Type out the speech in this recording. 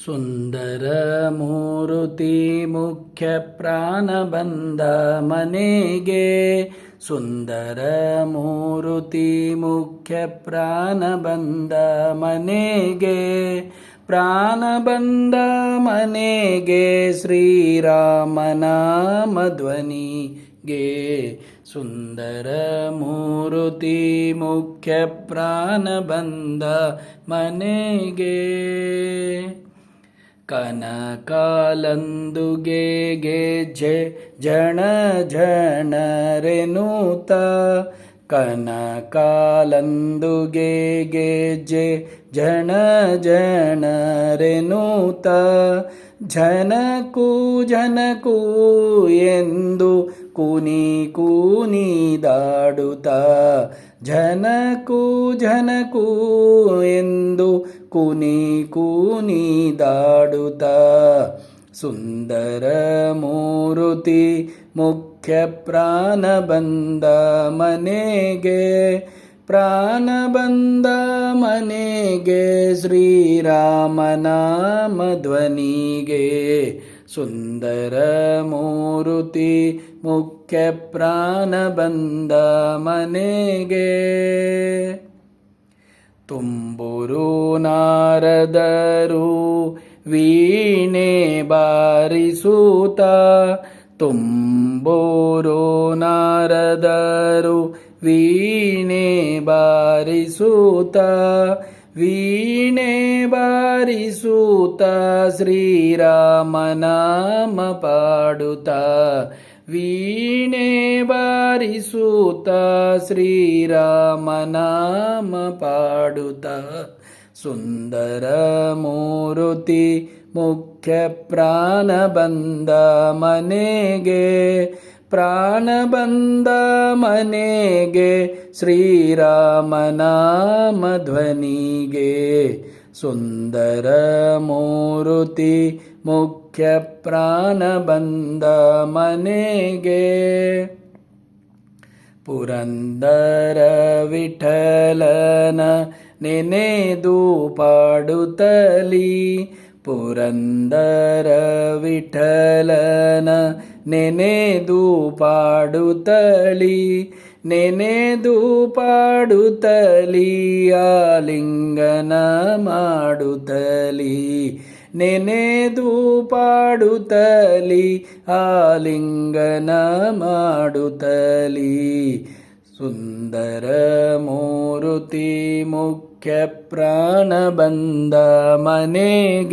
ಸುಂದರ ಮೂರುತಿ ಮುಖ್ಯ ಪ್ರಾಣ ಬಂದ ಮನೆಗೆ. ಸುಂದರ ಮೂರುತಿ ಮುಖ್ಯ ಪ್ರಾಣ ಬಂದ ಮನೆಗೆ. ಪ್ರಾಣ ಬಂದ ಮನೆಗೆ ಶ್ರೀರಾಮನ ಮಧ್ವನಿಗೆ. ಸುಂದರ ಮೂರುತಿ ಮುಖ್ಯ ಪ್ರಾಣ ಬಂದ ಮನೆಗೆ. ಕನಕಾಲಂದುಗೆ ಗೆಜ್ಜೆ ಜಣ ಝಣರೆನುತ. ಕನಕಾಲಂದುಗೆ ಗೆಜ್ಜೆ ಜಣ ಝಣರೆನುತ. ಝನಕು ಝನಕು ಎಂದು ಕುನಿ ಕುನಿದಾಡುತ್ತ. ಝನಕು ಝನಕು ಎಂದು ಕುನಿ ಕುನಿದಾಡುತ್ತ. ಸುಂದರ ಮೂರುತಿ ಮುಖ್ಯ ಪ್ರಾಣ ಬಂದ ಮನೆಗೆ. ಪ್ರಾಣ ಬಂದ ಮನೆಗೆ ಶ್ರೀರಾಮನ ಮಧ್ವನಿಗೆ. ಸುಂದರ ಮೂರುತಿ ಮುಖ್ಯ ಪ್ರಾಣ ಬಂದ ಮನೆಗೆ. ತುಂಬುರು ನಾರದರು ವೀಣೆ ಬಾರಿಸುತ್ತ. ತುಂಬುರು ನಾರದರು ವೀಣೆ ಬಾರಿಸುತ್ತ. ವೀಣೆ ಬಾರಿಸುತ್ತ ಶ್ರೀರಾಮನಾಮ ಪಾಡುತ್ತ. ವೀಣೆ ಬಾರಿಸುತ್ತ ಶ್ರೀರಾಮನಾಮ ಪಾಡುತ್ತ. ಸುಂದರ ಮೂರುತಿ ಮುಖ್ಯ ಪ್ರಾಣ ಬಂದ ಮನೆಗೆ. ಪ್ರಾಣ ಬಂದ ಮನೆಗೆ ಶ್ರೀರಾಮನ ಮಧ್ವನಿಗೆ. ಸುಂದರ ಮೂರುತಿ ಮುಖ್ಯ ಪ್ರಾಣ ಬಂದ ಮನೆಗೆ. ಪುರಂದರ ವಿಠಲನ ನೆನೆದು ಪಾಡುತ್ತಲಿ. ಪುರಂದರ ವಿಠಲನ ನೆನೆದು ಪಾಡುತ್ತಲಿ. ನೆನೆದು ಪಾಡುತ್ತಲಿ ಆಲಿಂಗನ ಮಾಡುತ್ತಲಿ. ನೆನೆದು ಪಾಡುತ್ತಲಿ ಆಲಿಂಗನ ಮಾಡುತ್ತಲಿ. ಸುಂದರ ಮೂರುತಿ ಮುಖ್ಯ ಪ್ರಾಣ ಬಂದ ಮನೆಗೆ.